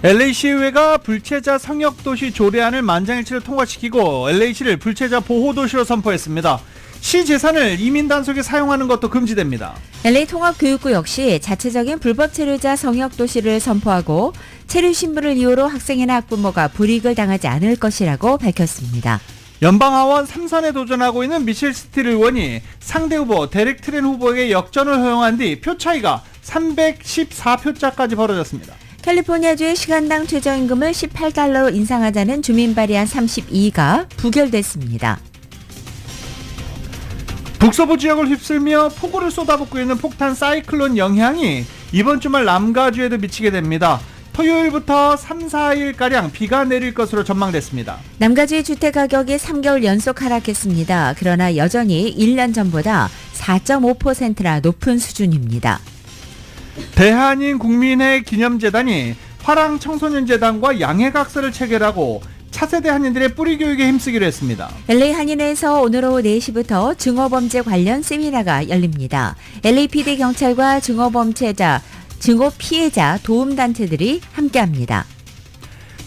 LA시의회가 불체자 성역도시 조례안을 만장일치로 통과시키고 LA시를 불체자 보호도시로 선포했습니다. 시 재산을 이민 단속에 사용하는 것도 금지됩니다. LA 통합교육부 역시 자체적인 불법 체류자 성역도시를 선포하고 체류 신분을 이유로 학생이나 학부모가 불이익을 당하지 않을 것이라고 밝혔습니다. 연방하원 3선에 도전하고 있는 미셸 스틸 의원이 상대 후보 데렉 트렌 후보에게 역전을 허용한 뒤 표 차이가 314표차까지 벌어졌습니다. 캘리포니아주의 시간당 최저임금을 18달러로 인상하자는 주민 발의안 32가 부결됐습니다. 북서부 지역을 휩쓸며 폭우를 쏟아붓고 있는 폭탄 사이클론 영향이 이번 주말 남가주에도 미치게 됩니다. 토요일부터 3, 4일가량 비가 내릴 것으로 전망됐습니다. 남가주의 주택가격이 3개월 연속 하락했습니다. 그러나 여전히 1년 전보다 4.5%나 높은 수준입니다. 대한인 국민회 기념재단이 화랑 청소년재단과 양해각서를 체결하고 차세대 한인들의 뿌리 교육에 힘쓰기로 했습니다. LA 한인회에서 오늘 오후 4시부터 증오범죄 관련 세미나가 열립니다. LAPD 경찰과 증오 피해자 도움단체들이 함께합니다.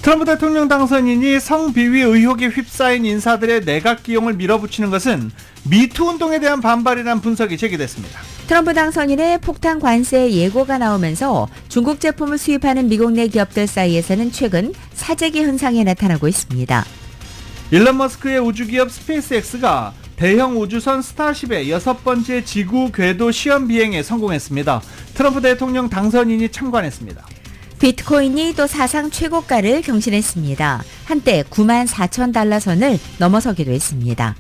트럼프 대통령 당선인이 성비위 의혹에 휩싸인 인사들의 내각 기용을 밀어붙이는 것은 미투 운동에 대한 반발이라는 분석이 제기됐습니다. 트럼프 당선인의 폭탄 관세 예고가 나오면서 중국 제품을 수입하는 미국 내 기업들 사이에서는 최근 사재기 현상이 나타나고 있습니다. 일론 머스크의 우주기업 스페이스X가 대형 우주선 스타쉽의 6번째 지구 궤도 시험 비행에 성공했습니다. 트럼프 대통령 당선인이 참관했습니다. 비트코인이 또 사상 최고가를 경신했습니다. 한때 94,000달러 선을 넘어서기도 했습니다.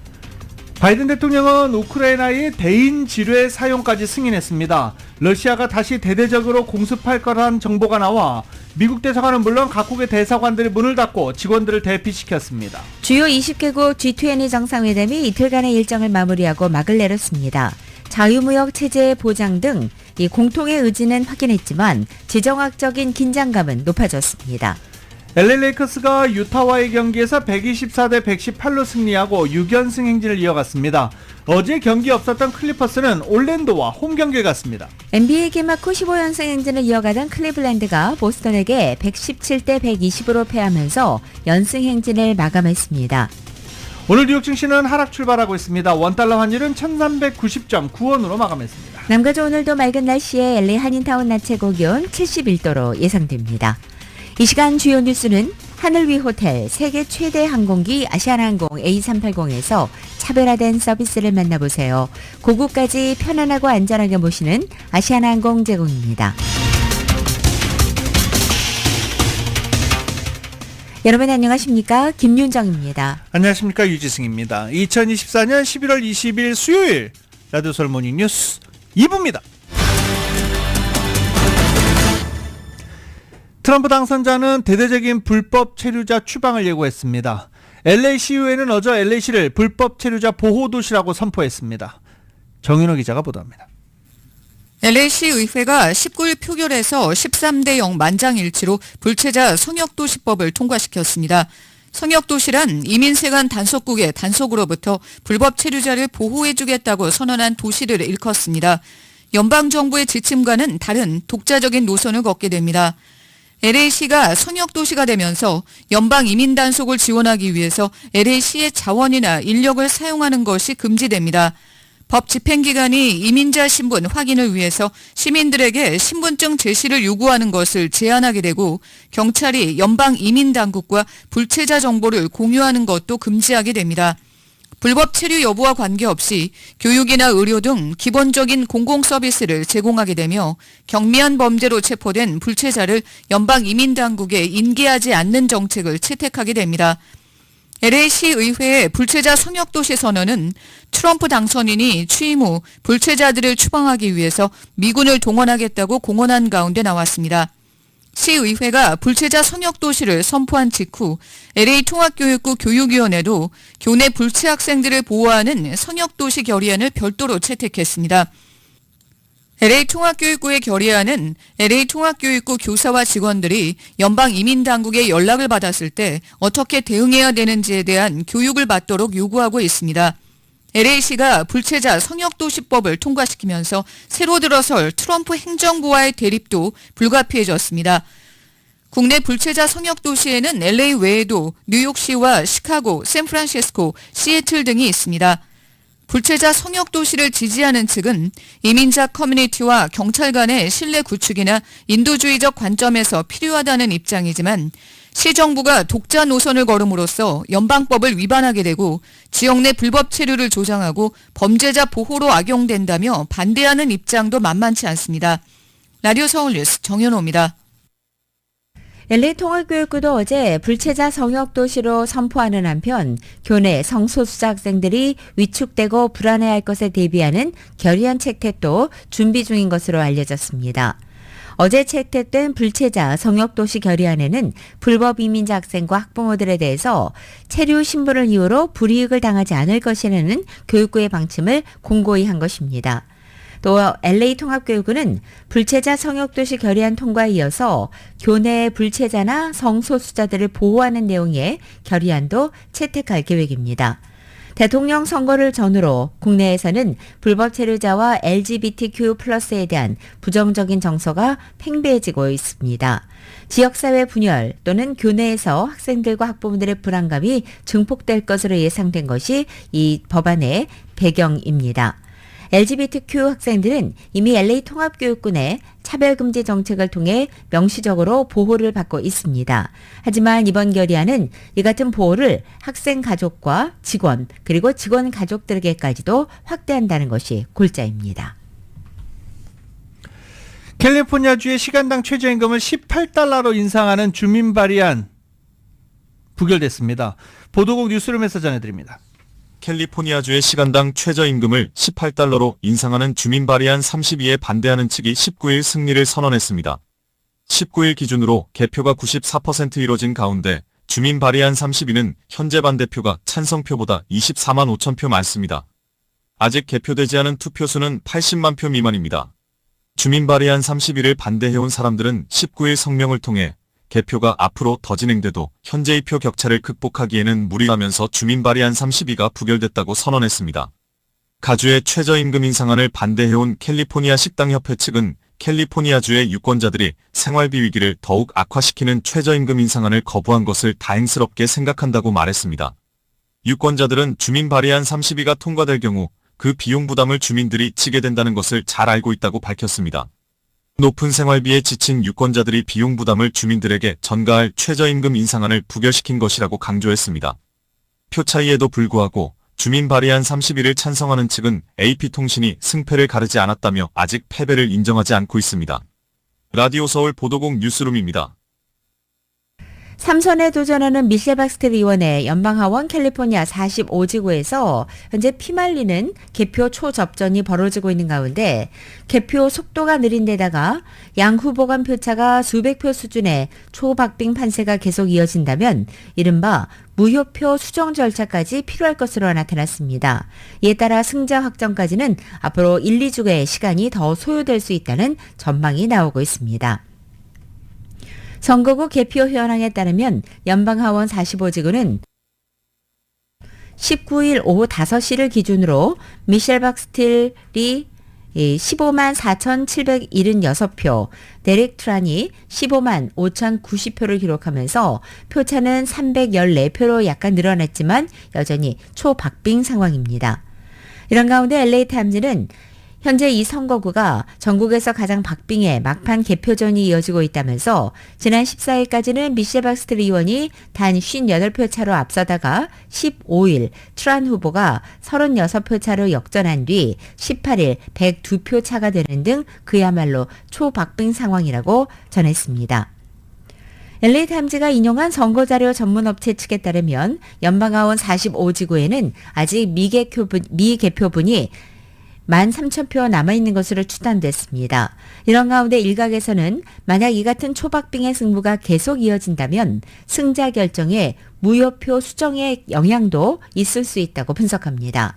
바이든 대통령은 우크라이나의 대인 지뢰 사용까지 승인했습니다. 러시아가 다시 대대적으로 공습할 거란 정보가 나와 미국 대사관은 물론 각국의 대사관들이 문을 닫고 직원들을 대피시켰습니다. 주요 20개국 G20 정상회담이 이틀간의 일정을 마무리하고 막을 내렸습니다. 자유무역 체제의 보장 등 이 공통의 의지는 확인했지만 지정학적인 긴장감은 높아졌습니다. LA 레이커스가 유타와의 경기에서 124대 118로 승리하고 6연승 행진을 이어갔습니다. 어제 경기 없었던 클리퍼스는 올랜도와 홈 경기를 갔습니다. NBA 개막 후 15연승 행진을 이어가던 클리블랜드가 보스턴에게 117대 120으로 패하면서 연승 행진을 마감했습니다. 오늘 뉴욕 증시는 하락 출발하고 있습니다. 원달러 환율은 1390.9원으로 마감했습니다. 남가주 오늘도 맑은 날씨에 LA 한인타운 낮 최고 기온 71도로 예상됩니다. 이 시간 주요 뉴스는 하늘 위 호텔 세계 최대 항공기 아시아나항공 A380에서 차별화된 서비스를 만나보세요. 고국까지 편안하고 안전하게 모시는 아시아나항공 제공입니다. 여러분 안녕하십니까? 김윤정입니다. 안녕하십니까? 유지승입니다. 2024년 11월 20일 수요일 라디오설 모닝 뉴스 2부입니다. 트럼프 당선자는 대대적인 불법 체류자 추방을 예고했습니다. LA시의회는 어제 LA시를 불법 체류자 보호도시라고 선포했습니다. 정윤호 기자가 보도합니다. LA시 의회가 19일 표결에서 13대 0 만장일치로 불체자 성역도시법을 통과시켰습니다. 성역도시란 이민세관 단속국의 단속으로부터 불법 체류자를 보호해주겠다고 선언한 도시를 일컫습니다. 연방정부의 지침과는 다른 독자적인 노선을 걷게 됩니다. LA시가 성역도시가 되면서 연방 이민 단속을 지원하기 위해서 LA시의 자원이나 인력을 사용하는 것이 금지됩니다. 법 집행기관이 이민자 신분 확인을 위해서 시민들에게 신분증 제시를 요구하는 것을 제한하게 되고 경찰이 연방 이민 당국과 불체자 정보를 공유하는 것도 금지하게 됩니다. 불법 체류 여부와 관계없이 교육이나 의료 등 기본적인 공공서비스를 제공하게 되며 경미한 범죄로 체포된 불체자를 연방 이민 당국에 인계하지 않는 정책을 채택하게 됩니다. LA시 의회의 불체자 성역도시 선언은 트럼프 당선인이 취임 후 불체자들을 추방하기 위해서 미군을 동원하겠다고 공언한 가운데 나왔습니다. 시의회가 불체자 성역도시를 선포한 직후 LA 통합교육부 교육위원회도 교내 불체 학생들을 보호하는 성역도시 결의안을 별도로 채택했습니다. LA 통합교육부의 결의안은 LA 통합교육부 교사와 직원들이 연방 이민당국의 연락을 받았을 때 어떻게 대응해야 되는지에 대한 교육을 받도록 요구하고 있습니다. LA시가 불체자 성역도시법을 통과시키면서 새로 들어설 트럼프 행정부와의 대립도 불가피해졌습니다. 국내 불체자 성역도시에는 LA 외에도 뉴욕시와 시카고, 샌프란시스코, 시애틀 등이 있습니다. 불체자 성역도시를 지지하는 측은 이민자 커뮤니티와 경찰 간의 신뢰 구축이나 인도주의적 관점에서 필요하다는 입장이지만 시정부가 독자 노선을 걸음으로써 연방법을 위반하게 되고 지역 내 불법 체류를 조장하고 범죄자 보호로 악용된다며 반대하는 입장도 만만치 않습니다. 라디오 서울뉴스 정현호입니다. LA 통합교육부도 어제 불체자 성역도시로 선포하는 한편 교내 성소수자 학생들이 위축되고 불안해할 것에 대비하는 결의안 채택도 준비 중인 것으로 알려졌습니다. 어제 채택된 불체자 성역도시 결의안에는 불법 이민자 학생과 학부모들에 대해서 체류 신분을 이유로 불이익을 당하지 않을 것이라는 교육부의 방침을 공고히 한 것입니다. 또 LA 통합교육부는 불체자 성역도시 결의안 통과에 이어서 교내 불체자나 성소수자들을 보호하는 내용의 결의안도 채택할 계획입니다. 대통령 선거를 전후로 국내에서는 불법 체류자와 LGBTQ+에 대한 부정적인 정서가 팽배해지고 있습니다. 지역사회 분열 또는 교내에서 학생들과 학부모들의 불안감이 증폭될 것으로 예상된 것이 이 법안의 배경입니다. LGBTQ 학생들은 이미 LA 통합교육부 내 차별금지 정책을 통해 명시적으로 보호를 받고 있습니다. 하지만 이번 결의안은 이 같은 보호를 학생 가족과 직원 그리고 직원 가족들에게까지도 확대한다는 것이 골자입니다. 캘리포니아주의 시간당 최저임금을 18달러로 인상하는 주민 발의안 부결됐습니다. 보도국 뉴스룸에서 전해드립니다. 캘리포니아주의 시간당 최저임금을 18달러로 인상하는 주민 발의안 32에 반대하는 측이 19일 승리를 선언했습니다. 19일 기준으로 개표가 94% 이뤄진 가운데 주민 발의안 32는 현재 반대표가 찬성표보다 24만 5천 표 많습니다. 아직 개표되지 않은 투표수는 80만 표 미만입니다. 주민 발의안 32를 반대해온 사람들은 19일 성명을 통해 개표가 앞으로 더 진행돼도 현재의 표 격차를 극복하기에는 무리하면서 주민 발의안 32가 부결됐다고 선언했습니다. 가주의 최저임금 인상안을 반대해온 캘리포니아 식당협회 측은 캘리포니아주의 유권자들이 생활비 위기를 더욱 악화시키는 최저임금 인상안을 거부한 것을 다행스럽게 생각한다고 말했습니다. 유권자들은 주민 발의안 32가 통과될 경우 그 비용 부담을 주민들이 지게 된다는 것을 잘 알고 있다고 밝혔습니다. 높은 생활비에 지친 유권자들이 비용 부담을 주민들에게 전가할 최저임금 인상안을 부결시킨 것이라고 강조했습니다. 표 차이에도 불구하고 주민 발의안 31을 찬성하는 측은 AP통신이 승패를 가르지 않았다며 아직 패배를 인정하지 않고 있습니다. 라디오 서울 보도국 뉴스룸입니다. 3선에 도전하는 미셸 박스텔 의원의 연방하원 캘리포니아 45지구에서 현재 피말리는 개표 초접전이 벌어지고 있는 가운데 개표 속도가 느린 데다가 양 후보 간 표차가 수백 표 수준의 초박빙 판세가 계속 이어진다면 이른바 무효표 수정 절차까지 필요할 것으로 나타났습니다. 이에 따라 승자 확정까지는 앞으로 1, 2주의 시간이 더 소요될 수 있다는 전망이 나오고 있습니다. 선거구 개표 현황에 따르면 연방하원 45지구는 19일 오후 5시를 기준으로 미셸 박스틸이 15만 4,776표, 데릭 트란이 15만 5,090표를 기록하면서 표차는 314표로 약간 늘어났지만 여전히 초박빙 상황입니다. 이런 가운데 LA타임즈는 현재 이 선거구가 전국에서 가장 박빙의 막판 개표전이 이어지고 있다면서 지난 14일까지는 미셸 박스틸 의원이 단 58표 차로 앞서다가 15일 트란 후보가 36표 차로 역전한 뒤 18일 102표 차가 되는 등 그야말로 초박빙 상황이라고 전했습니다. LA타임즈가 인용한 선거자료 전문업체 측에 따르면 연방하원 45지구에는 아직 미개표분이 13,000표 남아있는 것으로 추산됐습니다. 이런 가운데 일각에서는 만약 이 같은 초박빙의 승부가 계속 이어진다면 승자 결정에 무효표 수정의 영향도 있을 수 있다고 분석합니다.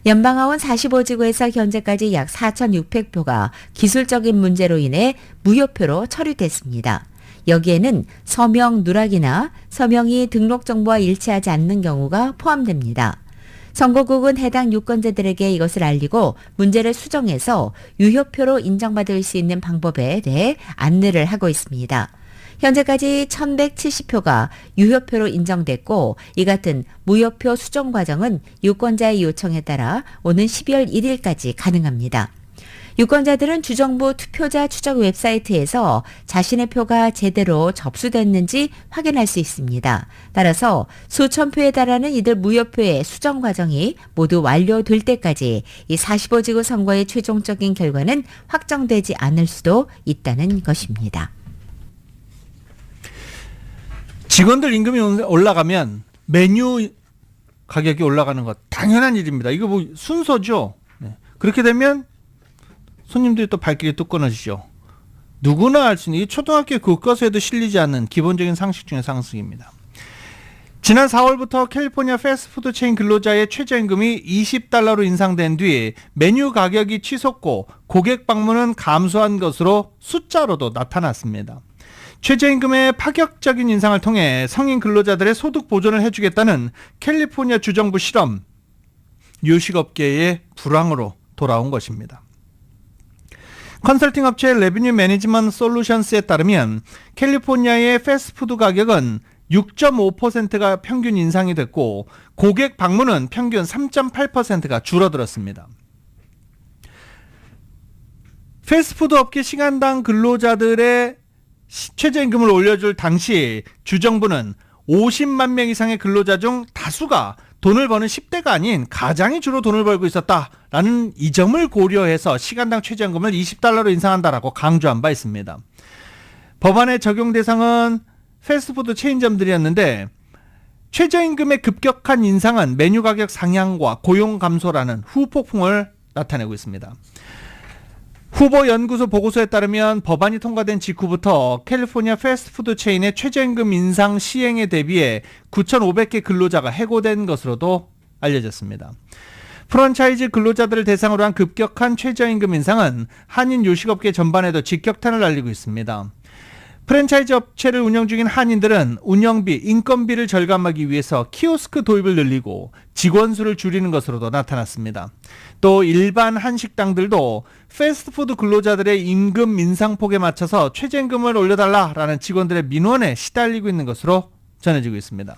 연방하원 45지구에서 현재까지 약 4,600표가 기술적인 문제로 인해 무효표로 처리됐습니다. 여기에는 서명 누락이나 서명이 등록 정보와 일치하지 않는 경우가 포함됩니다. 선거국은 해당 유권자들에게 이것을 알리고 문제를 수정해서 유효표로 인정받을 수 있는 방법에 대해 안내를 하고 있습니다. 현재까지 1170표가 유효표로 인정됐고 이 같은 무효표 수정 과정은 유권자의 요청에 따라 오는 12월 1일까지 가능합니다. 유권자들은 주정부 투표자 추적 웹사이트에서 자신의 표가 제대로 접수됐는지 확인할 수 있습니다. 따라서 수천 표에 달하는 이들 무효표의 수정 과정이 모두 완료될 때까지 이 45지구 선거의 최종적인 결과는 확정되지 않을 수도 있다는 것입니다. 직원들 임금이 올라가면 메뉴 가격이 올라가는 것 당연한 일입니다. 이거 뭐 순서죠. 네. 그렇게 되면 손님들이 또 발길이 또 끊어지죠. 누구나 알 수 있는 이 초등학교 교과서에도 실리지 않는 기본적인 상식 중의 상식입니다. 지난 4월부터 캘리포니아 패스트푸드 체인 근로자의 최저임금이 $20로 인상된 뒤 메뉴 가격이 치솟고 고객 방문은 감소한 것으로 숫자로도 나타났습니다. 최저임금의 파격적인 인상을 통해 성인 근로자들의 소득 보존을 해주겠다는 캘리포니아 주정부 실험, 요식업계의 불황으로 돌아온 것입니다. 컨설팅 업체 레비뉴 매니지먼트 솔루션스에 따르면 캘리포니아의 패스트푸드 가격은 6.5%가 평균 인상이 됐고 고객 방문은 평균 3.8%가 줄어들었습니다. 패스트푸드 업계 시간당 근로자들의 최저임금을 올려줄 당시 주정부는 50만 명 이상의 근로자 중 다수가 돈을 버는 10대가 아닌 가장이 주로 돈을 벌고 있었다라는 이 점을 고려해서 시간당 최저임금을 $20로 인상한다라고 강조한 바 있습니다. 법안의 적용 대상은 패스트푸드 체인점들이었는데 최저임금의 급격한 인상은 메뉴 가격 상향과 고용 감소라는 후폭풍을 나타내고 있습니다. 후보 연구소 보고서에 따르면 법안이 통과된 직후부터 캘리포니아 패스트푸드 체인의 최저임금 인상 시행에 대비해 9,500개 근로자가 해고된 것으로도 알려졌습니다. 프랜차이즈 근로자들을 대상으로 한 급격한 최저임금 인상은 한인 요식업계 전반에도 직격탄을 날리고 있습니다. 프랜차이즈 업체를 운영 중인 한인들은 운영비, 인건비를 절감하기 위해서 키오스크 도입을 늘리고 직원 수를 줄이는 것으로도 나타났습니다. 또 일반 한식당들도 패스트푸드 근로자들의 임금 인상폭에 맞춰서 최저임금을 올려달라라는 직원들의 민원에 시달리고 있는 것으로 전해지고 있습니다.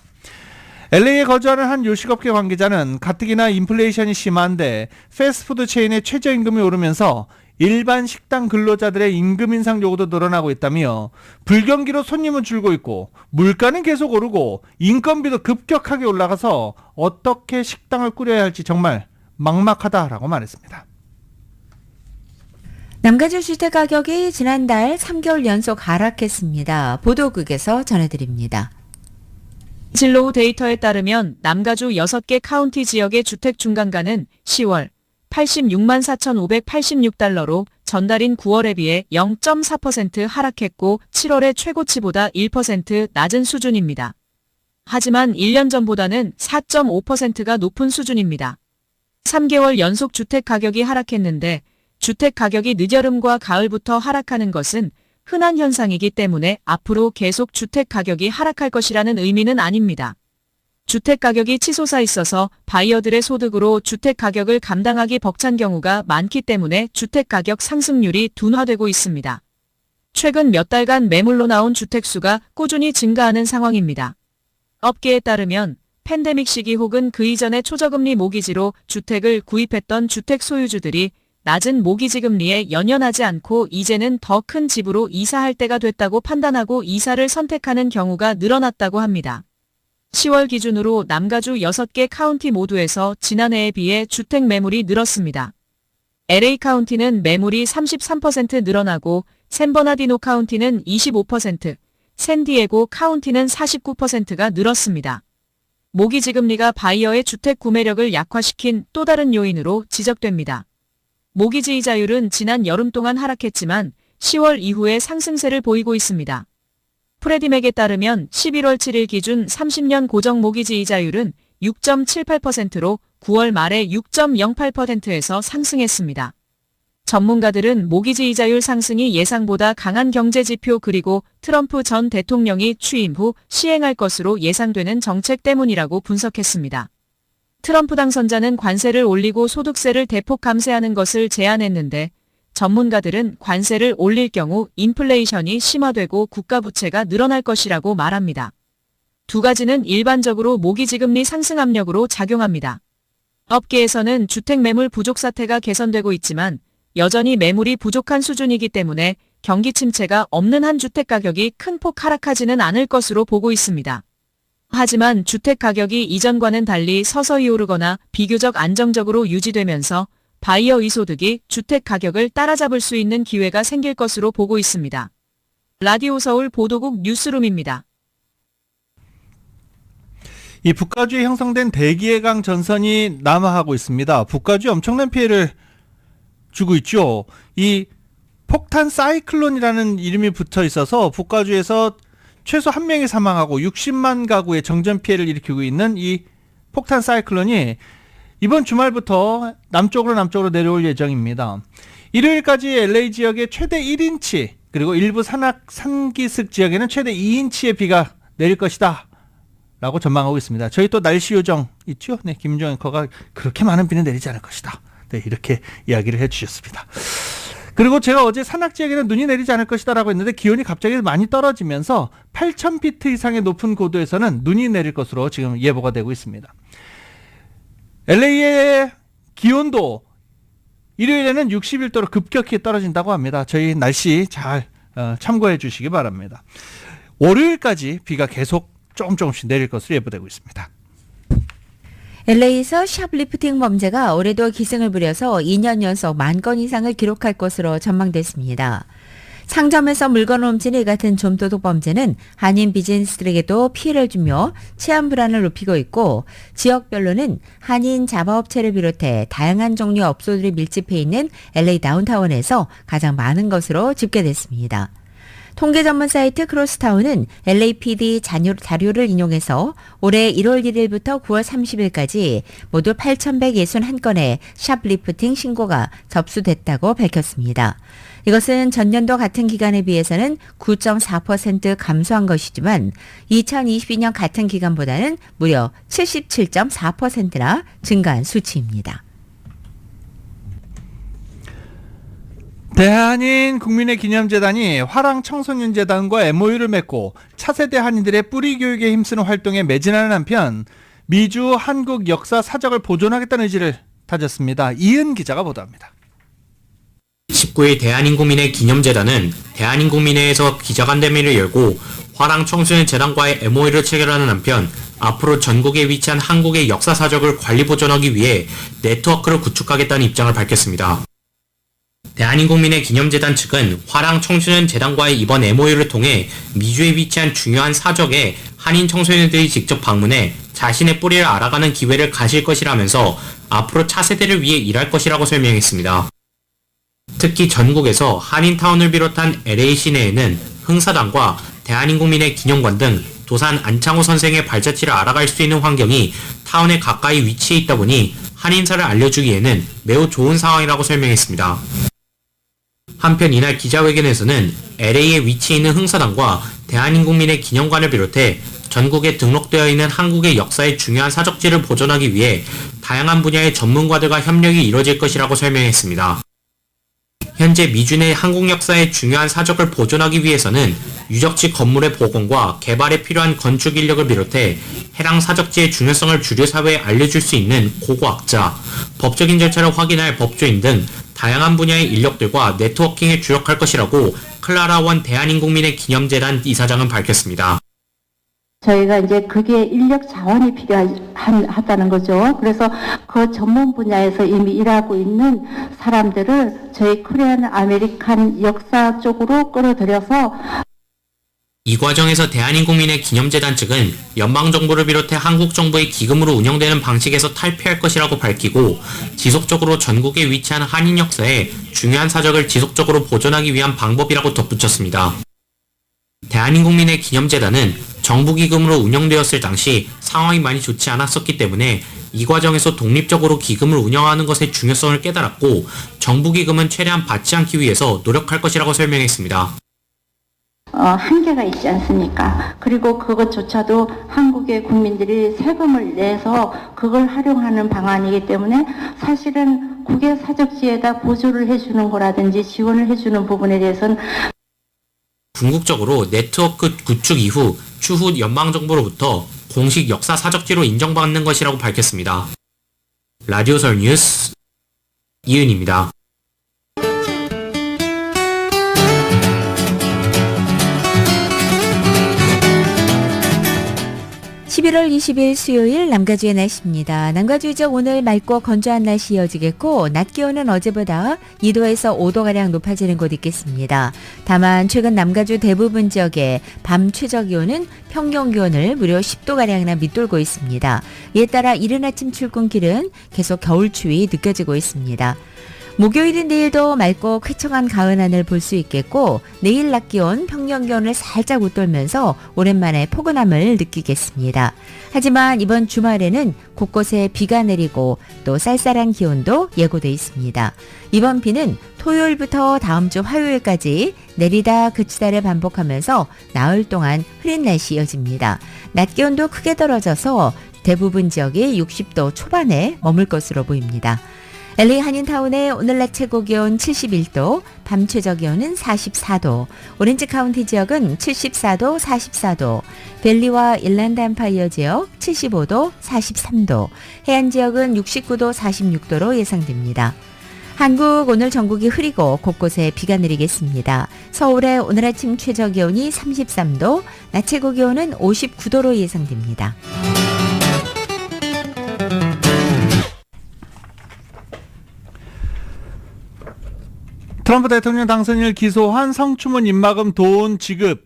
LA에 거주하는 한 요식업계 관계자는 가뜩이나 인플레이션이 심한데 패스트푸드 체인의 최저임금이 오르면서 일반 식당 근로자들의 임금 인상 요구도 늘어나고 있다며 불경기로 손님은 줄고 있고 물가는 계속 오르고 인건비도 급격하게 올라가서 어떻게 식당을 꾸려야 할지 정말 막막하다라고 말했습니다. 남가주 주택 가격이 지난달 3개월 연속 하락했습니다. 보도국에서 전해드립니다. 진로우 데이터에 따르면 남가주 6개 카운티 지역의 주택 중간가는 10월 86만 4,586달러로 전달인 9월에 비해 0.4% 하락했고 7월의 최고치보다 1% 낮은 수준입니다. 하지만 1년 전보다는 4.5%가 높은 수준입니다. 3개월 연속 주택 가격이 하락했는데 주택 가격이 늦여름과 가을부터 하락하는 것은 흔한 현상이기 때문에 앞으로 계속 주택 가격이 하락할 것이라는 의미는 아닙니다. 주택 가격이 치솟아 있어서 바이어들의 소득으로 주택 가격을 감당하기 벅찬 경우가 많기 때문에 주택 가격 상승률이 둔화되고 있습니다. 최근 몇 달간 매물로 나온 주택 수가 꾸준히 증가하는 상황입니다. 업계에 따르면 팬데믹 시기 혹은 그 이전의 초저금리 모기지로 주택을 구입했던 주택 소유주들이 낮은 모기지 금리에 연연하지 않고 이제는 더 큰 집으로 이사할 때가 됐다고 판단하고 이사를 선택하는 경우가 늘어났다고 합니다. 10월 기준으로 남가주 6개 카운티 모두에서 지난해에 비해 주택 매물이 늘었습니다. LA 카운티는 매물이 33% 늘어나고 샌버나디노 카운티는 25%, 샌디에고 카운티는 49%가 늘었습니다. 모기지 금리가 바이어의 주택 구매력을 약화시킨 또 다른 요인으로 지적됩니다. 모기지 이자율은 지난 여름 동안 하락했지만 10월 이후에 상승세를 보이고 있습니다. 프레디맥에 따르면 11월 7일 기준 30년 고정 모기지 이자율은 6.78%로 9월 말에 6.08%에서 상승했습니다. 전문가들은 모기지 이자율 상승이 예상보다 강한 경제지표 그리고 트럼프 전 대통령이 취임 후 시행할 것으로 예상되는 정책 때문이라고 분석했습니다. 트럼프 당선자는 관세를 올리고 소득세를 대폭 감세하는 것을 제안했는데 전문가들은 관세를 올릴 경우 인플레이션이 심화되고 국가 부채가 늘어날 것이라고 말합니다. 두 가지는 일반적으로 모기지금리 상승 압력으로 작용합니다. 업계에서는 주택 매물 부족 사태가 개선되고 있지만 여전히 매물이 부족한 수준이기 때문에 경기 침체가 없는 한 주택 가격이 큰 폭 하락하지는 않을 것으로 보고 있습니다. 하지만 주택 가격이 이전과는 달리 서서히 오르거나 비교적 안정적으로 유지되면서 바이어 의소득이 주택 가격을 따라잡을 수 있는 기회가 생길 것으로 보고 있습니다. 라디오 서울 보도국 뉴스룸입니다. 이 북가주에 형성된 대기해강 전선이 남하하고 있습니다. 북가주에 엄청난 피해를 주고 있죠. 이 폭탄 사이클론이라는 이름이 붙어 있어서 북가주에서 최소 1명이 사망하고 60만 가구의 정전 피해를 일으키고 있는 이 폭탄 사이클론이 이번 주말부터 남쪽으로 내려올 예정입니다. 일요일까지 LA 지역에 최대 1인치 그리고 일부 산기슭 지역에는 최대 2인치의 비가 내릴 것이다 라고 전망하고 있습니다. 저희 또 날씨 요정 있죠? 네, 김종 앵커가 그렇게 많은 비는 내리지 않을 것이다. 네, 이렇게 이야기를 해주셨습니다. 그리고 제가 어제 산악 지역에는 눈이 내리지 않을 것이다 라고 했는데 기온이 갑자기 많이 떨어지면서 8,000피트 이상의 높은 고도에서는 눈이 내릴 것으로 지금 예보가 되고 있습니다. LA의 기온도 일요일에는 61도로 급격히 떨어진다고 합니다. 저희 날씨 잘 참고해 주시기 바랍니다. 월요일까지 비가 계속 조금씩 내릴 것으로 예보되고 있습니다. LA에서 샵리프팅 범죄가 올해도 기승을 부려서 2년 연속 10,000건 이상을 기록할 것으로 전망됐습니다. 상점에서 물건을 훔치는 이 같은 좀도둑 범죄는 한인 비즈니스들에게도 피해를 주며 치안 불안을 높이고 있고 지역별로는 한인 자바업체를 비롯해 다양한 종류의 업소들이 밀집해 있는 LA 다운타운에서 가장 많은 것으로 집계됐습니다. 통계 전문 사이트 크로스타운은 LAPD 자료를 인용해서 올해 1월 1일부터 9월 30일까지 모두 8,161건의 샵리프팅 신고가 접수됐다고 밝혔습니다. 이것은 전년도 같은 기간에 비해서는 9.4% 감소한 것이지만 2022년 같은 기간보다는 무려 77.4%나 증가한 수치입니다. 대한인 국민의 기념재단이 화랑 청소년재단과 MOU를 맺고 차세대 한인들의 뿌리 교육에 힘쓰는 활동에 매진하는 한편 미주 한국 역사 사적을 보존하겠다는 의지를 다졌습니다. 이은 기자가 보도합니다. 19일 대한인국민의 기념재단은 대한인국민회에서 기자간담회를 열고 화랑 청소년 재단과의 MOU를 체결하는 한편 앞으로 전국에 위치한 한국의 역사 사적을 관리 보존하기 위해 네트워크를 구축하겠다는 입장을 밝혔습니다. 대한인국민의 기념재단 측은 화랑 청소년 재단과의 이번 MOU를 통해 미주에 위치한 중요한 사적에 한인 청소년들이 직접 방문해 자신의 뿌리를 알아가는 기회를 가질 것이라면서 앞으로 차세대를 위해 일할 것이라고 설명했습니다. 특히 전국에서 한인타운을 비롯한 LA 시내에는 흥사당과 대한인국민의 기념관 등 도산 안창호 선생의 발자취를 알아갈 수 있는 환경이 타운에 가까이 위치해 있다 보니 한인사를 알려주기에는 매우 좋은 상황이라고 설명했습니다. 한편 이날 기자회견에서는 LA에 위치해 있는 흥사당과 대한인국민의 기념관을 비롯해 전국에 등록되어 있는 한국의 역사의 중요한 사적지를 보존하기 위해 다양한 분야의 전문가들과 협력이 이뤄질 것이라고 설명했습니다. 현재 미주 내 한국 역사의 중요한 사적을 보존하기 위해서는 유적지 건물의 복원과 개발에 필요한 건축 인력을 비롯해 해당 사적지의 중요성을 주류 사회에 알려줄 수 있는 고고학자, 법적인 절차를 확인할 법조인 등 다양한 분야의 인력들과 네트워킹에 주력할 것이라고 클라라 원 대한인국민의 기념재단 이사장은 밝혔습니다. 저희가 이제 그게 인력 자원이 필요하다는 거죠. 그래서 그 전문 분야에서 이미 일하고 있는 사람들을 저희 코리안 아메리칸 역사 쪽으로 끌어들여서 이 과정에서 대한인국민의 기념재단 측은 연방정부를 비롯해 한국정부의 기금으로 운영되는 방식에서 탈피할 것이라고 밝히고 지속적으로 전국에 위치한 한인 역사의 중요한 사적을 지속적으로 보존하기 위한 방법이라고 덧붙였습니다. 대한인국민의 기념재단은 정부기금으로 운영되었을 당시 상황이 많이 좋지 않았었기 때문에 이 과정에서 독립적으로 기금을 운영하는 것의 중요성을 깨달았고 정부기금은 최대한 받지 않기 위해서 노력할 것이라고 설명했습니다. 한계가 있지 않습니까? 그리고 그것조차도 한국의 국민들이 세금을 내서 그걸 활용하는 방안이기 때문에 사실은 국외 사적지에다 보조를 해주는 거라든지 지원을 해주는 부분에 대해서는 궁극적으로 네트워크 구축 이후 추후 연방정부로부터 공식 역사 사적지로 인정받는 것이라고 밝혔습니다. 라디오설 뉴스 이은입니다. 11월 20일 수요일 남가주의 날씨입니다. 남가주 지역 오늘 맑고 건조한 날씨 이어지겠고 낮 기온은 어제보다 2도에서 5도가량 높아지는 곳 있겠습니다. 다만 최근 남가주 대부분 지역의 밤 최저 기온은 평균 기온을 무려 10도가량이나 밑돌고 있습니다. 이에 따라 이른 아침 출근길은 계속 겨울 추위 느껴지고 있습니다. 목요일인 내일도 맑고 쾌청한 가을 하늘 볼 수 있겠고 내일 낮 기온 평년 기온을 살짝 웃돌면서 오랜만에 포근함을 느끼겠습니다. 하지만 이번 주말에는 곳곳에 비가 내리고 또 쌀쌀한 기온도 예고돼 있습니다. 이번 비는 토요일부터 다음 주 화요일까지 내리다 그치다를 반복하면서 나흘 동안 흐린 날씨 이어집니다. 낮 기온도 크게 떨어져서 대부분 지역이 60도 초반에 머물 것으로 보입니다. LA 한인타운의 오늘 낮 최고 기온 71도, 밤 최저 기온은 44도, 오렌지 카운티 지역은 74도, 44도, 벨리와 일랜드 엠파이어 지역 75도, 43도, 해안 지역은 69도, 46도로 예상됩니다. 한국 오늘 전국이 흐리고 곳곳에 비가 내리겠습니다. 서울의 오늘 아침 최저 기온이 33도, 낮 최고 기온은 59도로 예상됩니다. 트럼프 대통령 당선인을 기소한 성추문 입막음 돈 지급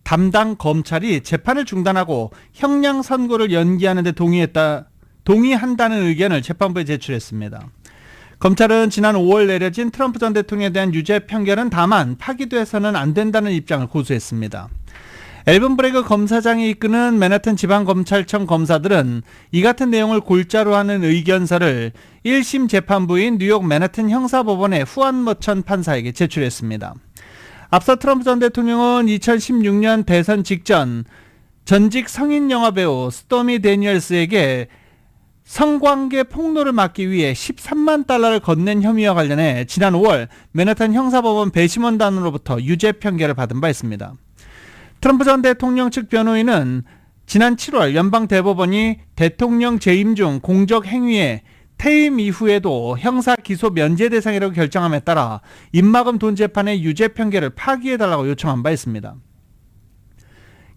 담당 검찰이 재판을 중단하고 형량 선고를 연기하는 데 동의한다는 의견을 재판부에 제출했습니다. 검찰은 지난 5월 내려진 트럼프 전 대통령에 대한 유죄 판결은 다만 파기돼서는 안 된다는 입장을 고수했습니다. 앨범 브레그 검사장이 이끄는 맨하튼 지방검찰청 검사들은 이 같은 내용을 골자로 하는 의견서를 1심 재판부인 뉴욕 맨하튼 형사법원의 후안 머천 판사에게 제출했습니다. 앞서 트럼프 전 대통령은 2016년 대선 직전 전직 성인 영화배우 스토미 데니얼스에게 성관계 폭로를 막기 위해 13만 달러를 건넨 혐의와 관련해 지난 5월 맨하튼 형사법원 배심원단으로부터 유죄 판결을 받은 바 있습니다. 트럼프 전 대통령 측 변호인은 지난 7월 연방대법원이 대통령 재임 중 공적 행위에 퇴임 이후에도 형사 기소 면제 대상이라고 결정함에 따라 입막음 돈 재판의 유죄 판결을 파기해달라고 요청한 바 있습니다.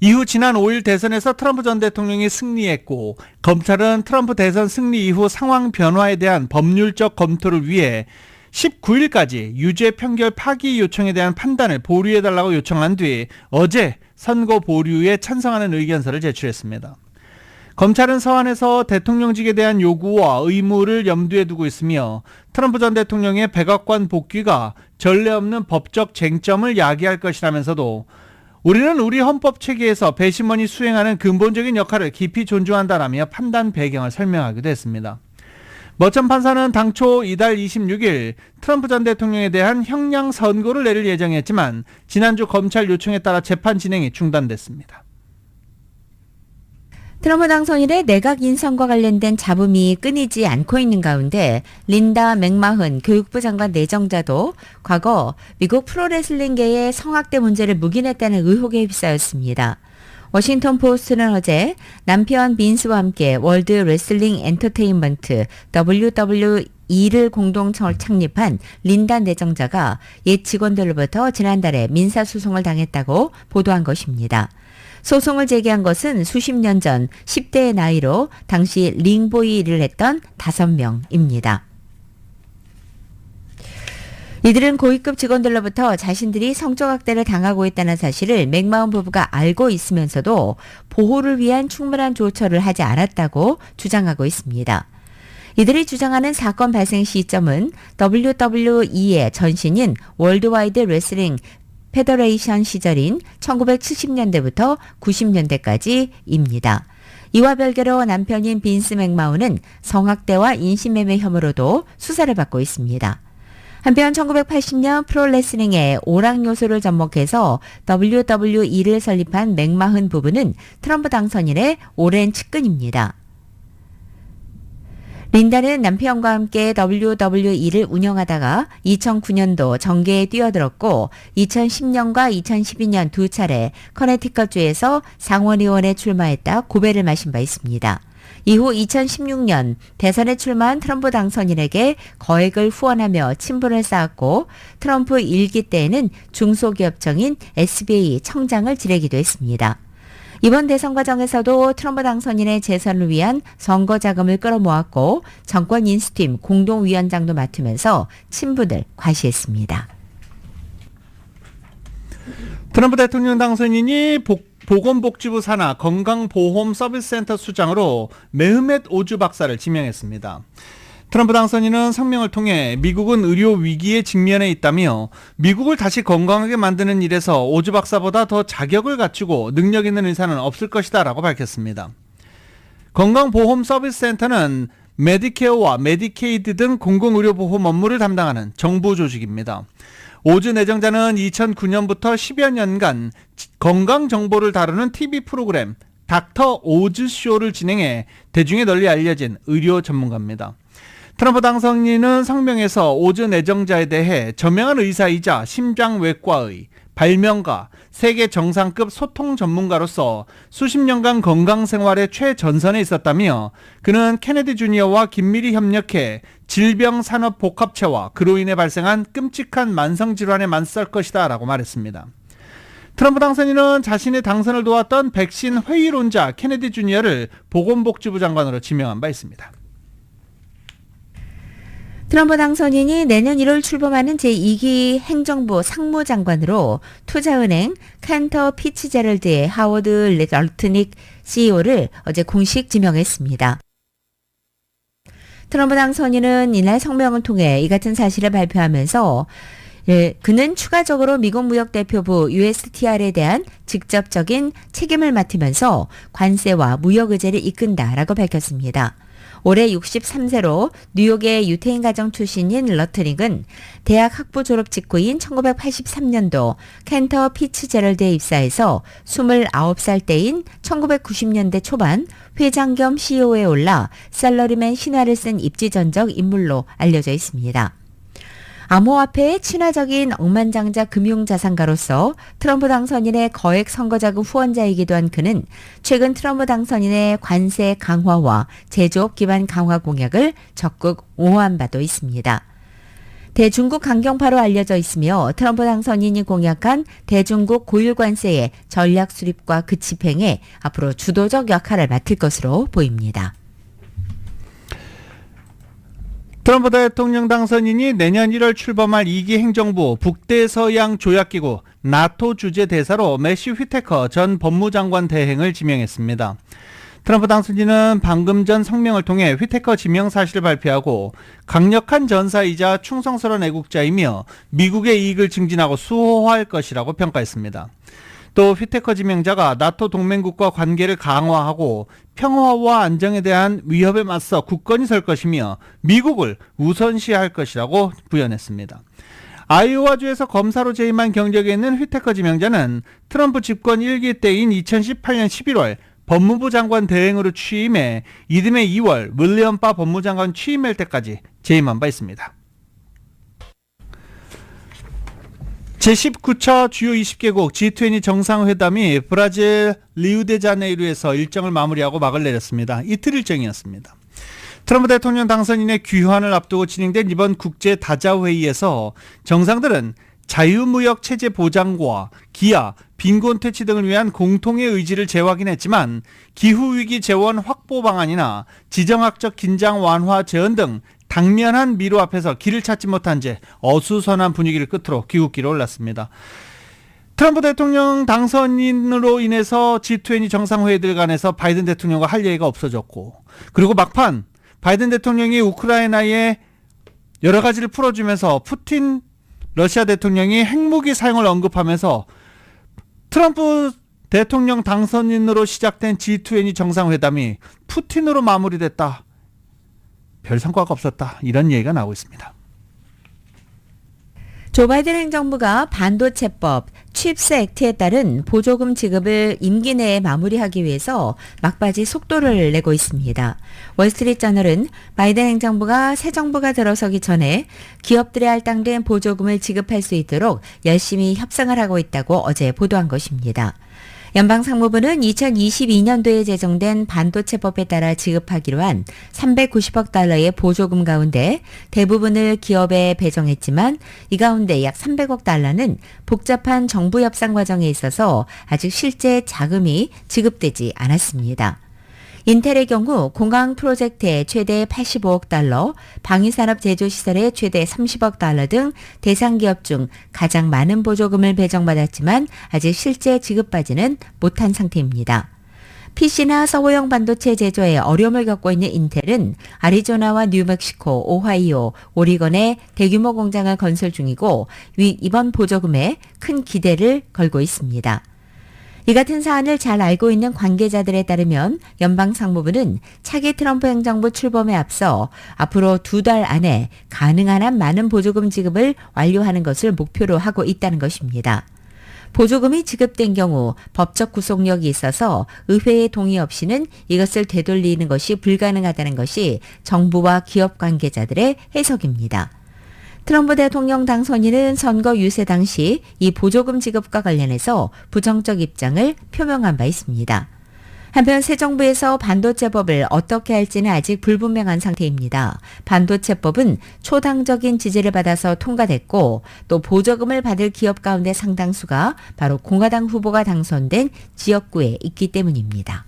이후 지난 5일 대선에서 트럼프 전 대통령이 승리했고 검찰은 트럼프 대선 승리 이후 상황 변화에 대한 법률적 검토를 위해 19일까지 유죄 판결 파기 요청에 대한 판단을 보류해달라고 요청한 뒤 어제 선고 보류에 찬성하는 의견서를 제출했습니다. 검찰은 서한에서 대통령직에 대한 요구와 의무를 염두에 두고 있으며 트럼프 전 대통령의 백악관 복귀가 전례 없는 법적 쟁점을 야기할 것이라면서도 우리는 우리 헌법 체계에서 배심원이 수행하는 근본적인 역할을 깊이 존중한다라며 판단 배경을 설명하기도 했습니다. 머천 판사는 당초 이달 26일 트럼프 전 대통령에 대한 형량 선고를 내릴 예정이었지만 지난주 검찰 요청에 따라 재판 진행이 중단됐습니다. 트럼프 당선인의 내각 인선과 관련된 잡음이 끊이지 않고 있는 가운데 린다 맥마흔 교육부 장관 내정자도 과거 미국 프로레슬링계의 성학대 문제를 묵인했다는 의혹에 휩싸였습니다. 워싱턴 포스트는 어제 남편 빈스와 함께 월드 레슬링 엔터테인먼트 WWE를 공동 창립한 린다 내정자가 옛 직원들로부터 지난달에 민사소송을 당했다고 보도한 것입니다. 소송을 제기한 것은 수십 년 전 10대의 나이로 당시 링보이 일을 했던 5명입니다. 이들은 고위급 직원들로부터 자신들이 성적 학대를 당하고 있다는 사실을 맥마흔 부부가 알고 있으면서도 보호를 위한 충분한 조처를 하지 않았다고 주장하고 있습니다. 이들이 주장하는 사건 발생 시점은 WWE의 전신인 월드와이드 레슬링 페더레이션 시절인 1970년대부터 90년대까지입니다. 이와 별개로 남편인 빈스 맥마흔은 성학대와 인신매매 혐의로도 수사를 받고 있습니다. 한편 1980년 프로레슬링의 오락 요소를 접목해서 WWE를 설립한 맥마흔 부부는 트럼프 당선인의 오랜 측근입니다. 린다는 남편과 함께 WWE를 운영하다가 2009년도 정계에 뛰어들었고 2010년과 2012년 두 차례 커네티컷주에서 상원의원에 출마했다 고배를 마신 바 있습니다. 이후 2016년 대선에 출마한 트럼프 당선인에게 거액을 후원하며 친분을 쌓았고 트럼프 1기 때에는 중소기업청인 SBA 청장을 지내기도 했습니다. 이번 대선 과정에서도 트럼프 당선인의 재선을 위한 선거 자금을 끌어모았고 정권 인수팀 공동위원장도 맡으면서 친분을 과시했습니다. 트럼프 대통령 당선인이 보건복지부 산하 건강보험서비스센터 수장으로 메흐멧 오즈 박사를 지명했습니다. 트럼프 당선인은 성명을 통해 미국은 의료 위기에 직면해 있다며 미국을 다시 건강하게 만드는 일에서 오즈 박사보다 더 자격을 갖추고 능력 있는 의사는 없을 것이다 라고 밝혔습니다. 건강보험서비스센터는 메디케어와 메디케이드 등 공공의료보험 업무를 담당하는 정부 조직입니다. 오즈 내정자는 2009년부터 10여 년간 건강정보를 다루는 TV 프로그램 닥터 오즈 쇼를 진행해 대중에 널리 알려진 의료 전문가입니다. 트럼프 당선인은 성명에서 오즈 내정자에 대해 저명한 의사이자 심장외과의 발명가, 세계 정상급 소통 전문가로서 수십 년간 건강생활의 최전선에 있었다며 그는 케네디 주니어와 긴밀히 협력해 질병산업복합체와 그로 인해 발생한 끔찍한 만성질환에 맞설 것이다 라고 말했습니다. 트럼프 당선인은 자신의 당선을 도왔던 백신 회의론자 케네디 주니어를 보건복지부 장관으로 지명한 바 있습니다. 트럼프 당선인이 내년 1월 출범하는 제2기 행정부 상무장관으로 투자은행 칸터 피츠제럴드의 하워드 럴트닉 CEO를 어제 공식 지명했습니다. 트럼프 당선인은 이날 성명을 통해 이 같은 사실을 발표하면서 그는 추가적으로 미국 무역대표부 USTR에 대한 직접적인 책임을 맡으면서 관세와 무역 의제를 이끈다라고 밝혔습니다. 올해 63세로 뉴욕의 유태인 가정 출신인 러트닉은 대학 학부 졸업 직후인 1983년도 캔터 피츠제럴드에 입사해서 29살 때인 1990년대 초반 회장 겸 CEO에 올라 셀러리맨 신화를 쓴 입지전적 인물로 알려져 있습니다. 암호화폐의 친화적인 억만장자 금융자산가로서 트럼프 당선인의 거액 선거자금 후원자이기도 한 그는 최근 트럼프 당선인의 관세 강화와 제조업 기반 강화 공약을 적극 옹호한 바도 있습니다. 대중국 강경파로 알려져 있으며 트럼프 당선인이 공약한 대중국 고율 관세의 전략 수립과 그 집행에 앞으로 주도적 역할을 맡을 것으로 보입니다. 트럼프 대통령 당선인이 내년 1월 출범할 2기 행정부 북대서양 조약기구 나토 주재 대사로 매시 휘테커 전 법무장관 대행을 지명했습니다. 트럼프 당선인은 방금 전 성명을 통해 휘테커 지명 사실을 발표하고 강력한 전사이자 충성스러운 애국자이며 미국의 이익을 증진하고 수호할 것이라고 평가했습니다. 또 휘테커 지명자가 나토 동맹국과 관계를 강화하고 평화와 안정에 대한 위협에 맞서 굳건히 설 것이며 미국을 우선시할 것이라고 부연했습니다. 아이오와주에서 검사로 재임한 경력이 있는 휘테커 지명자는 트럼프 집권 1기 때인 2018년 11월 법무부 장관 대행으로 취임해 이듬해 2월 윌리엄 바 법무장관 취임할 때까지 재임한 바 있습니다. 제19차 주요 20개국 G20 정상회담이 브라질 리우데자네이루에서 일정을 마무리하고 막을 내렸습니다. 이틀 일정이었습니다. 트럼프 대통령 당선인의 귀환을 앞두고 진행된 이번 국제 다자회의에서 정상들은 자유무역 체제 보장과 기아, 빈곤 퇴치 등을 위한 공통의 의지를 재확인했지만 기후위기 재원 확보 방안이나 지정학적 긴장 완화 재원 등 당면한 미로 앞에서 길을 찾지 못한 채 어수선한 분위기를 끝으로 귀국길에 올랐습니다. 트럼프 대통령 당선인으로 인해서 G20 정상회의들 간에서 바이든 대통령과 할 얘기가 없어졌고 그리고 막판 바이든 대통령이 우크라이나에 여러 가지를 풀어주면서 푸틴 러시아 대통령이 핵무기 사용을 언급하면서 트럼프 대통령 당선인으로 시작된 G20 정상회담이 푸틴으로 마무리됐다. 별 성과가 없었다. 이런 얘기가 나오고 있습니다. 조 바이든 행정부가 반도체법 칩스 액트에 따른 보조금 지급을 임기 내에 마무리하기 위해서 막바지 속도를 내고 있습니다. 월스트리트저널은 바이든 행정부가 새 정부가 들어서기 전에 기업들에 할당된 보조금을 지급할 수 있도록 열심히 협상을 하고 있다고 어제 보도한 것입니다. 연방상무부는 2022년도에 제정된 반도체법에 따라 지급하기로 한 390억 달러의 보조금 가운데 대부분을 기업에 배정했지만 이 가운데 약 300억 달러는 복잡한 정부 협상 과정에 있어서 아직 실제 자금이 지급되지 않았습니다. 인텔의 경우 공항 프로젝트에 최대 85억 달러, 방위산업 제조시설에 최대 30억 달러 등 대상 기업 중 가장 많은 보조금을 배정받았지만 아직 실제 지급받지는 못한 상태입니다. PC나 서구형 반도체 제조에 어려움을 겪고 있는 인텔은 아리조나와 뉴멕시코, 오하이오, 오리건에 대규모 공장을 건설 중이고 이번 보조금에 큰 기대를 걸고 있습니다. 이 같은 사안을 잘 알고 있는 관계자들에 따르면 연방상무부는 차기 트럼프 행정부 출범에 앞서 앞으로 2달 안에 가능한 한 많은 보조금 지급을 완료하는 것을 목표로 하고 있다는 것입니다. 보조금이 지급된 경우 법적 구속력이 있어서 의회의 동의 없이는 이것을 되돌리는 것이 불가능하다는 것이 정부와 기업 관계자들의 해석입니다. 트럼프 대통령 당선인은 선거 유세 당시 이 보조금 지급과 관련해서 부정적 입장을 표명한 바 있습니다. 한편 새 정부에서 반도체법을 어떻게 할지는 아직 불분명한 상태입니다. 반도체법은 초당적인 지지를 받아서 통과됐고 또 보조금을 받을 기업 가운데 상당수가 바로 공화당 후보가 당선된 지역구에 있기 때문입니다.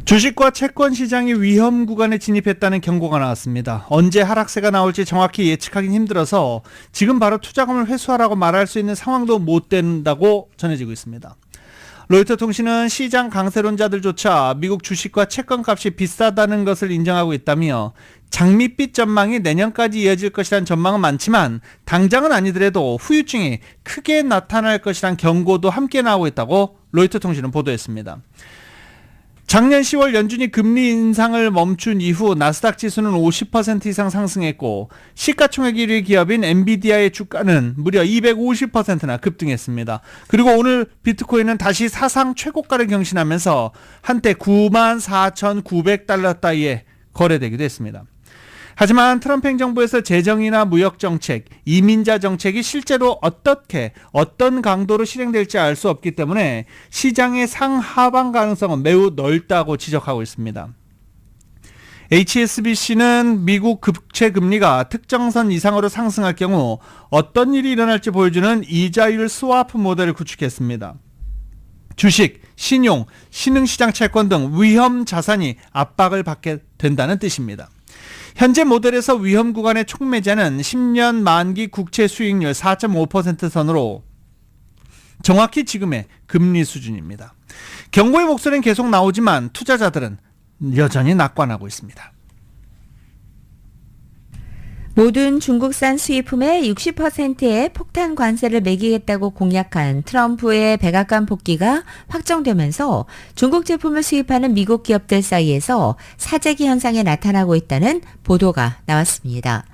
주식과 채권 시장이 위험 구간에 진입했다는 경고가 나왔습니다. 언제 하락세가 나올지 정확히 예측하긴 힘들어서 지금 바로 투자금을 회수하라고 말할 수 있는 상황도 못 된다고 전해지고 있습니다. 로이터 통신은 시장 강세론자들조차 미국 주식과 채권 값이 비싸다는 것을 인정하고 있다며 장밋빛 전망이 내년까지 이어질 것이란 전망은 많지만 당장은 아니더라도 후유증이 크게 나타날 것이란 경고도 함께 나오고 있다고 로이터 통신은 보도했습니다. 작년 10월 연준이 금리 인상을 멈춘 이후 나스닥 지수는 50% 이상 상승했고 시가총액 1위 기업인 엔비디아의 주가는 무려 250%나 급등했습니다. 그리고 오늘 비트코인은 다시 사상 최고가를 경신하면서 한때 94,900달러 따위에 거래되기도 했습니다. 하지만 트럼프 행정부에서 재정이나 무역정책, 이민자 정책이 실제로 어떤 강도로 실행될지 알 수 없기 때문에 시장의 상하방 가능성은 매우 넓다고 지적하고 있습니다. HSBC는 미국 국채 금리가 특정선 이상으로 상승할 경우 어떤 일이 일어날지 보여주는 이자율 스와프 모델을 구축했습니다. 주식, 신용, 신흥시장 채권 등 위험 자산이 압박을 받게 된다는 뜻입니다. 현재 모델에서 위험 구간의 촉매자는 10년 만기 국채 수익률 4.5% 선으로 정확히 지금의 금리 수준입니다. 경고의 목소리는 계속 나오지만 투자자들은 여전히 낙관하고 있습니다. 모든 중국산 수입품의 60%의 폭탄 관세를 매기겠다고 공약한 트럼프의 백악관 복귀가 확정되면서 중국 제품을 수입하는 미국 기업들 사이에서 사재기 현상이 나타나고 있다는 보도가 나왔습니다.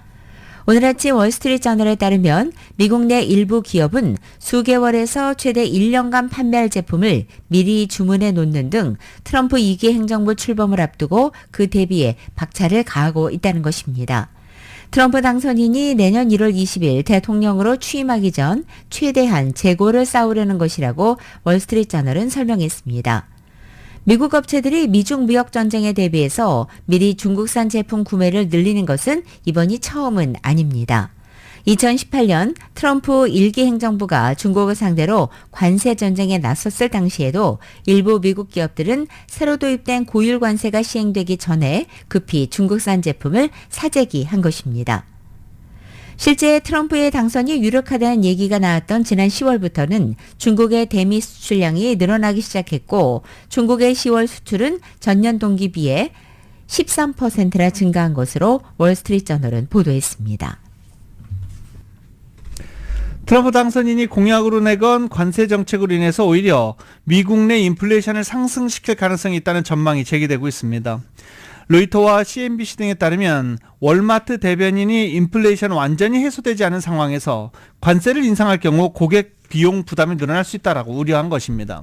오늘 아침 월스트리트저널에 따르면 미국 내 일부 기업은 수개월에서 최대 1년간 판매할 제품을 미리 주문해 놓는 등 트럼프 2기 행정부 출범을 앞두고 그 대비에 박차를 가하고 있다는 것입니다. 트럼프 당선인이 내년 1월 20일 대통령으로 취임하기 전 최대한 재고를 쌓으려는 것이라고 월스트리트저널은 설명했습니다. 미국 업체들이 미중 무역 전쟁에 대비해서 미리 중국산 제품 구매를 늘리는 것은 이번이 처음은 아닙니다. 2018년 트럼프 1기 행정부가 중국을 상대로 관세 전쟁에 나섰을 당시에도 일부 미국 기업들은 새로 도입된 고율 관세가 시행되기 전에 급히 중국산 제품을 사재기한 것입니다. 실제 트럼프의 당선이 유력하다는 얘기가 나왔던 지난 10월부터는 중국의 대미 수출량이 늘어나기 시작했고 중국의 10월 수출은 전년 동기 비해 13%나 증가한 것으로 월스트리트저널은 보도했습니다. 트럼프 당선인이 공약으로 내건 관세 정책으로 인해서 오히려 미국 내 인플레이션을 상승시킬 가능성이 있다는 전망이 제기되고 있습니다. 로이터와 CNBC 등에 따르면 월마트 대변인이 인플레이션 완전히 해소되지 않은 상황에서 관세를 인상할 경우 고객 비용 부담이 늘어날 수 있다라고 우려한 것입니다.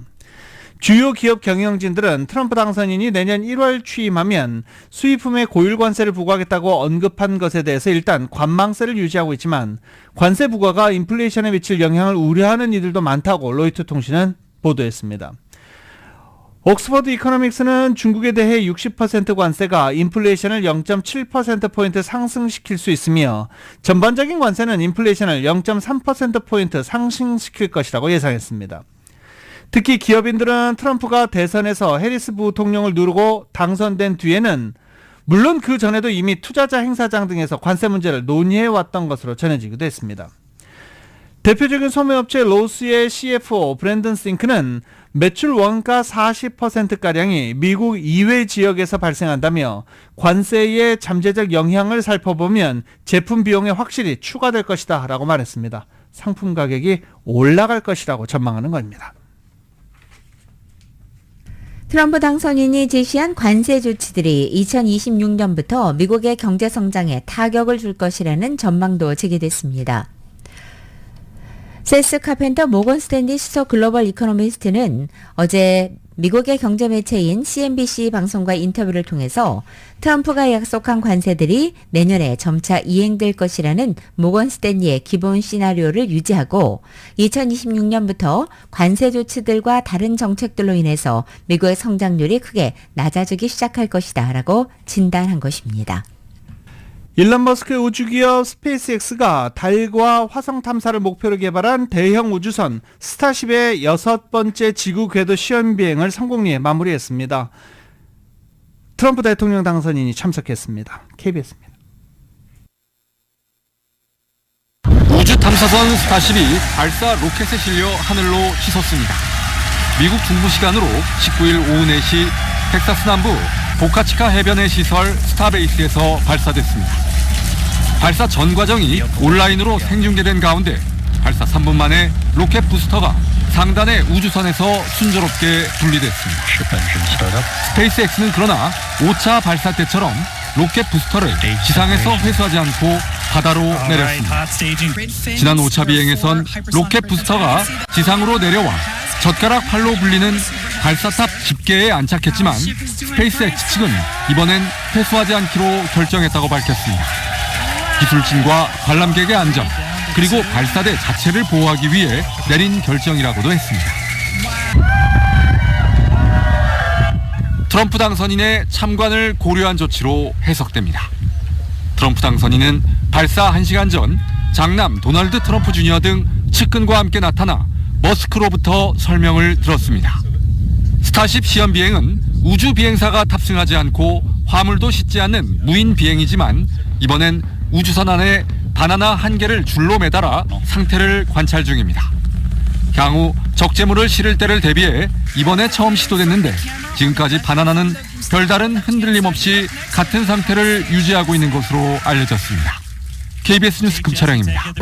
주요 기업 경영진들은 트럼프 당선인이 내년 1월 취임하면 수입품에 고율 관세를 부과하겠다고 언급한 것에 대해서 일단 관망세를 유지하고 있지만 관세 부과가 인플레이션에 미칠 영향을 우려하는 이들도 많다고 로이터 통신은 보도했습니다. 옥스퍼드 이코노믹스는 중국에 대해 60% 관세가 인플레이션을 0.7%포인트 상승시킬 수 있으며 전반적인 관세는 인플레이션을 0.3%포인트 상승시킬 것이라고 예상했습니다. 특히 기업인들은 트럼프가 대선에서 해리스 부통령을 누르고 당선된 뒤에는 물론 그 전에도 이미 투자자 행사장 등에서 관세 문제를 논의해왔던 것으로 전해지기도 했습니다. 대표적인 소매업체 로스의 CFO 브랜든 싱크는 매출 원가 40%가량이 미국 이외 지역에서 발생한다며 관세의 잠재적 영향을 살펴보면 제품 비용에 확실히 추가될 것이다 라고 말했습니다. 상품 가격이 올라갈 것이라고 전망하는 겁니다. 트럼프 당선인이 제시한 관세 조치들이 2026년부터 미국의 경제 성장에 타격을 줄 것이라는 전망도 제기됐습니다. 세스 카펜터 모건 스탠리 수석 글로벌 이코노미스트는 어제 미국의 경제 매체인 CNBC 방송과 인터뷰를 통해서 트럼프가 약속한 관세들이 내년에 점차 이행될 것이라는 모건 스탠리의 기본 시나리오를 유지하고 2026년부터 관세 조치들과 다른 정책들로 인해서 미국의 성장률이 크게 낮아지기 시작할 것이다 라고 진단한 것입니다. 일론 머스크 우주기업 스페이스X가 달과 화성 탐사를 목표로 개발한 대형 우주선 스타쉽의 6번째 지구 궤도 시험 비행을 성공리에 마무리했습니다. 트럼프 대통령 당선인이 참석했습니다. KBS입니다. 우주 탐사선 스타쉽이 발사 로켓에 실려 하늘로 치솟습니다. 미국 중부 시간으로 19일 오후 4시 텍사스 남부 보카치카 해변의 시설 스타베이스에서 발사됐습니다. 발사 전 과정이 온라인으로 생중계된 가운데 발사 3분 만에 로켓 부스터가 상단의 우주선에서 순조롭게 분리됐습니다. 스페이스X는 그러나 5차 발사 때처럼 로켓 부스터를 지상에서 회수하지 않고 바다로 내렸습니다. 지난 5차 비행에선 로켓 부스터가 지상으로 내려와 젓가락 팔로 불리는 발사탑 집게에 안착했지만 스페이스X 측은 이번엔 회수하지 않기로 결정했다고 밝혔습니다. 기술진과 관람객의 안전 그리고 발사대 자체를 보호하기 위해 내린 결정이라고도 했습니다. 트럼프 당선인의 참관을 고려한 조치로 해석됩니다. 트럼프 당선인은 발사 1시간 전 장남 도널드 트럼프 주니어 등 측근과 함께 나타나 머스크로부터 설명을 들었습니다. 스타쉽 시험 비행은 우주 비행사가 탑승하지 않고 화물도 싣지 않는 무인 비행이지만 이번엔 우주선 안에 바나나 1개를 줄로 매달아 상태를 관찰 중입니다. 향후 적재물을 실을 때를 대비해 이번에 처음 시도됐는데 지금까지 바나나는 별다른 흔들림 없이 같은 상태를 유지하고 있는 것으로 알려졌습니다. KBS 뉴스 금철영입니다.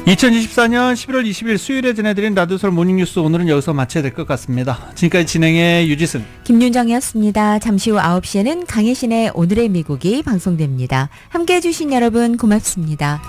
2024년 11월 20일 수요일에 전해드린 라디오설 모닝뉴스 오늘은 여기서 마쳐야 될 것 같습니다. 지금까지 진행의 유지승 김윤정이었습니다. 잠시 후 9시에는 강혜신의 오늘의 미국이 방송됩니다. 함께해 주신 여러분 고맙습니다.